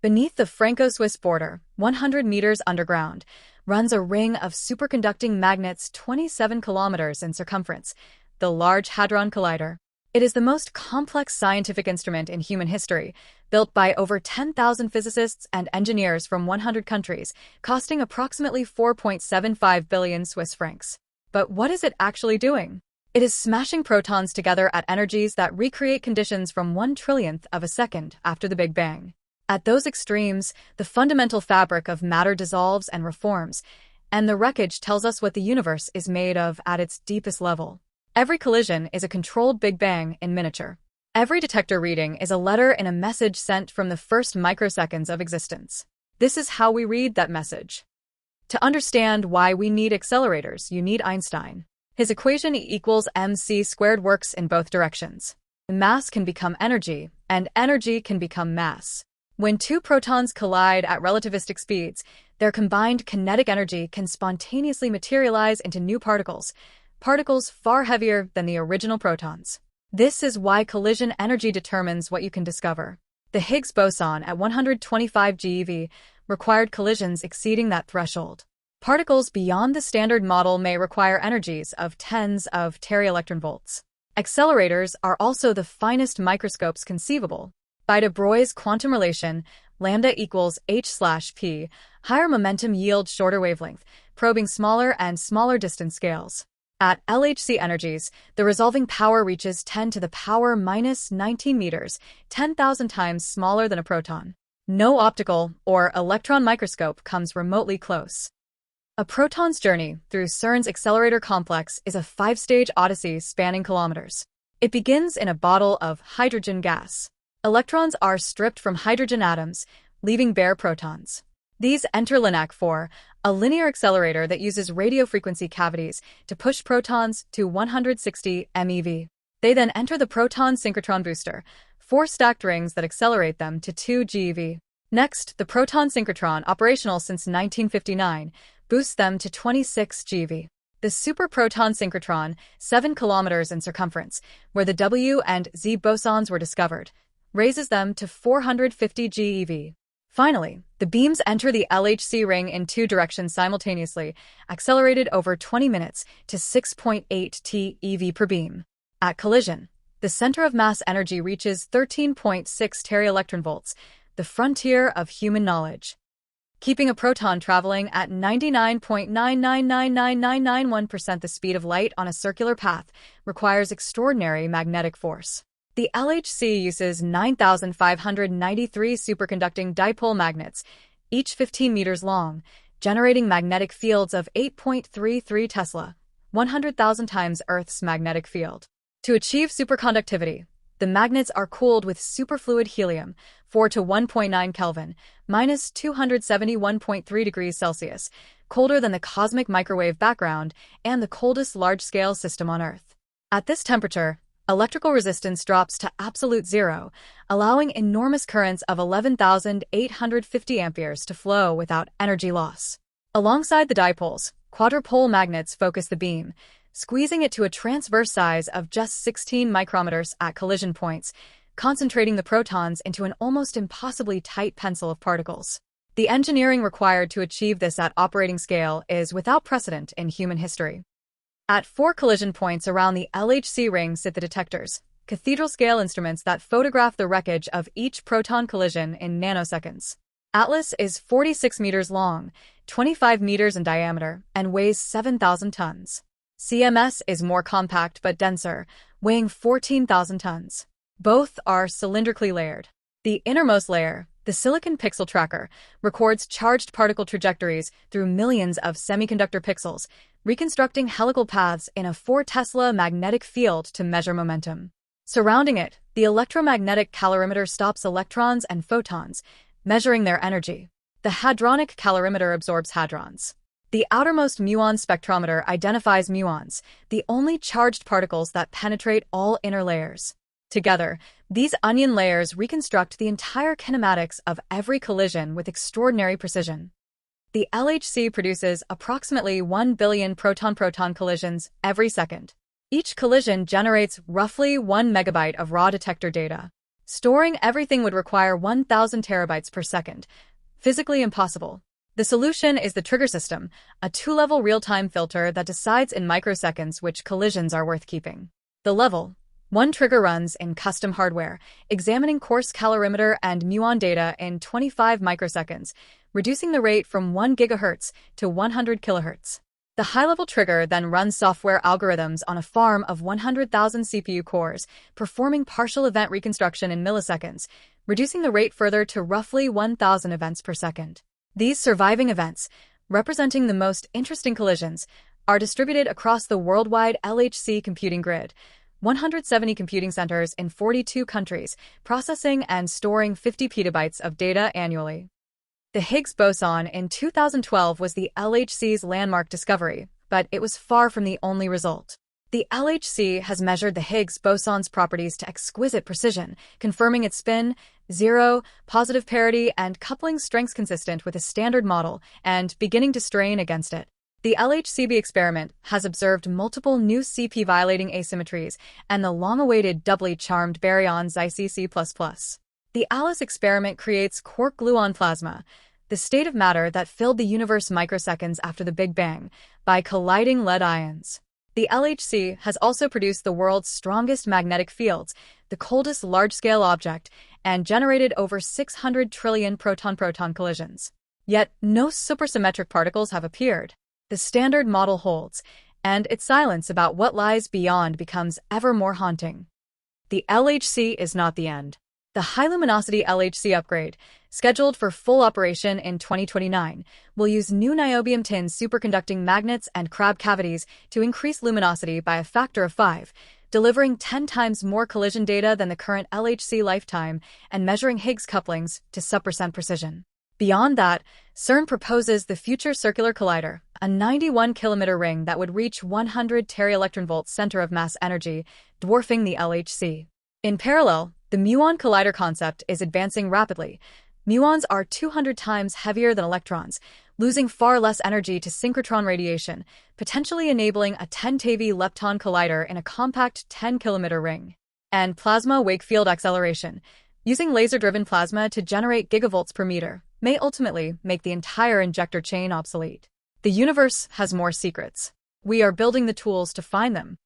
Beneath the Franco-Swiss border, 100 meters underground, runs a ring of superconducting magnets 27 kilometers in circumference, the Large Hadron Collider. It is the most complex scientific instrument in human history, built by over 10,000 physicists and engineers from 100 countries, costing approximately 4.75 billion Swiss francs. But what is it actually doing? It is smashing protons together at energies that recreate conditions from 1/1,000,000th of a second after the Big Bang. At those extremes, the fundamental fabric of matter dissolves and reforms, and the wreckage tells us what the universe is made of at its deepest level. Every collision is a controlled Big Bang in miniature. Every detector reading is a letter in a message sent from the first microseconds of existence. This is how we read that message. To understand why we need accelerators, you need Einstein. His equation E equals mc squared works in both directions. Mass can become energy, and energy can become mass. When two protons collide at relativistic speeds, their combined kinetic energy can spontaneously materialize into new particles far heavier than the original protons. This is why collision energy determines what you can discover. The Higgs boson at 125 GeV required collisions exceeding that threshold. Particles beyond the Standard Model may require energies of tens of teraelectronvolts. Accelerators are also the finest microscopes conceivable. By de Broglie's quantum relation, lambda equals h/p, higher momentum yields shorter wavelength, probing smaller and smaller distance scales. At LHC energies, the resolving power reaches 10 to the power minus 19 meters, 10,000 times smaller than a proton. No optical or electron microscope comes remotely close. A proton's journey through CERN's accelerator complex is a 5-stage odyssey spanning kilometers. It begins in a bottle of hydrogen gas. Electrons are stripped from hydrogen atoms, leaving bare protons. These enter LINAC 4, a linear accelerator that uses radio frequency cavities to push protons to 160 MeV. They then enter the proton synchrotron booster, 4 stacked rings that accelerate them to 2 GeV. Next, the proton synchrotron, operational since 1959, boosts them to 26 GeV. The superproton synchrotron, 7 kilometers in circumference, where the W and Z bosons were discovered, raises them to 450 GeV. Finally, the beams enter the LHC ring in 2 directions simultaneously, accelerated over 20 minutes to 6.8 TeV per beam. At collision, the center of mass energy reaches 13.6 teraelectronvolts, the frontier of human knowledge. Keeping a proton traveling at 99.9999991% the speed of light on a circular path requires extraordinary magnetic force. The LHC uses 9,593 superconducting dipole magnets, each 15 meters long, generating magnetic fields of 8.33 Tesla, 100,000 times Earth's magnetic field. To achieve superconductivity, the magnets are cooled with superfluid helium, 4 to 1.9 Kelvin, minus 271.3 degrees Celsius, colder than the cosmic microwave background and the coldest large-scale system on Earth. At this temperature, electrical resistance drops to absolute zero, allowing enormous currents of 11,850 amperes to flow without energy loss. Alongside the dipoles, quadrupole magnets focus the beam, squeezing it to a transverse size of just 16 micrometers at collision points, concentrating the protons into an almost impossibly tight pencil of particles. The engineering required to achieve this at operating scale is without precedent in human history. At 4 collision points around the LHC ring sit the detectors, cathedral-scale instruments that photograph the wreckage of each proton collision in nanoseconds. Atlas is 46 meters long, 25 meters in diameter, and weighs 7,000 tons. CMS is more compact but denser, weighing 14,000 tons. Both are cylindrically layered. The innermost layer, the silicon pixel tracker, records charged particle trajectories through millions of semiconductor pixels, reconstructing helical paths in a 4 Tesla magnetic field to measure momentum. Surrounding it, the electromagnetic calorimeter stops electrons and photons, measuring their energy. The hadronic calorimeter absorbs hadrons. The outermost muon spectrometer identifies muons, the only charged particles that penetrate all inner layers. Together, these onion layers reconstruct the entire kinematics of every collision with extraordinary precision. The LHC produces approximately 1 billion proton-proton collisions every second. Each collision generates roughly 1 megabyte of raw detector data. Storing everything would require 1,000 terabytes per second. Physically impossible. The solution is the trigger system, a two-level real-time filter that decides in microseconds which collisions are worth keeping. The level. One trigger runs in custom hardware, examining coarse calorimeter and muon data in 25 microseconds, reducing the rate from 1 GHz to 100 kHz. The high-level trigger then runs software algorithms on a farm of 100,000 CPU cores, performing partial event reconstruction in milliseconds, reducing the rate further to roughly 1,000 events per second. These surviving events, representing the most interesting collisions, are distributed across the worldwide LHC computing grid, 170 computing centers in 42 countries, processing and storing 50 petabytes of data annually. The Higgs boson in 2012 was the LHC's landmark discovery, but it was far from the only result. The LHC has measured the Higgs boson's properties to exquisite precision, confirming its spin, zero, positive parity, and coupling strengths consistent with a standard model, and beginning to strain against it. The LHCb experiment has observed multiple new CP-violating asymmetries and the long-awaited doubly charmed baryon Xi++. The ALICE experiment creates quark-gluon plasma, the state of matter that filled the universe microseconds after the Big Bang, by colliding lead ions. The LHC has also produced the world's strongest magnetic fields, the coldest large-scale object, and generated over 600 trillion proton-proton collisions. Yet, no supersymmetric particles have appeared. The standard model holds, and its silence about what lies beyond becomes ever more haunting. The LHC is not the end. The high-luminosity LHC upgrade, scheduled for full operation in 2029, will use new niobium-tin superconducting magnets and crab cavities to increase luminosity by a factor of 5, delivering 10 times more collision data than the current LHC lifetime and measuring Higgs couplings to sub% precision. Beyond that, CERN proposes the Future Circular Collider, a 91-kilometer ring that would reach 100 teraelectronvolts center of mass energy, dwarfing the LHC. In parallel, the muon collider concept is advancing rapidly. Muons are 200 times heavier than electrons, losing far less energy to synchrotron radiation, potentially enabling a 10 TeV lepton collider in a compact 10-kilometer ring. And plasma wake field acceleration, using laser-driven plasma to generate gigavolts per meter, may ultimately make the entire injector chain obsolete. The universe has more secrets. We are building the tools to find them.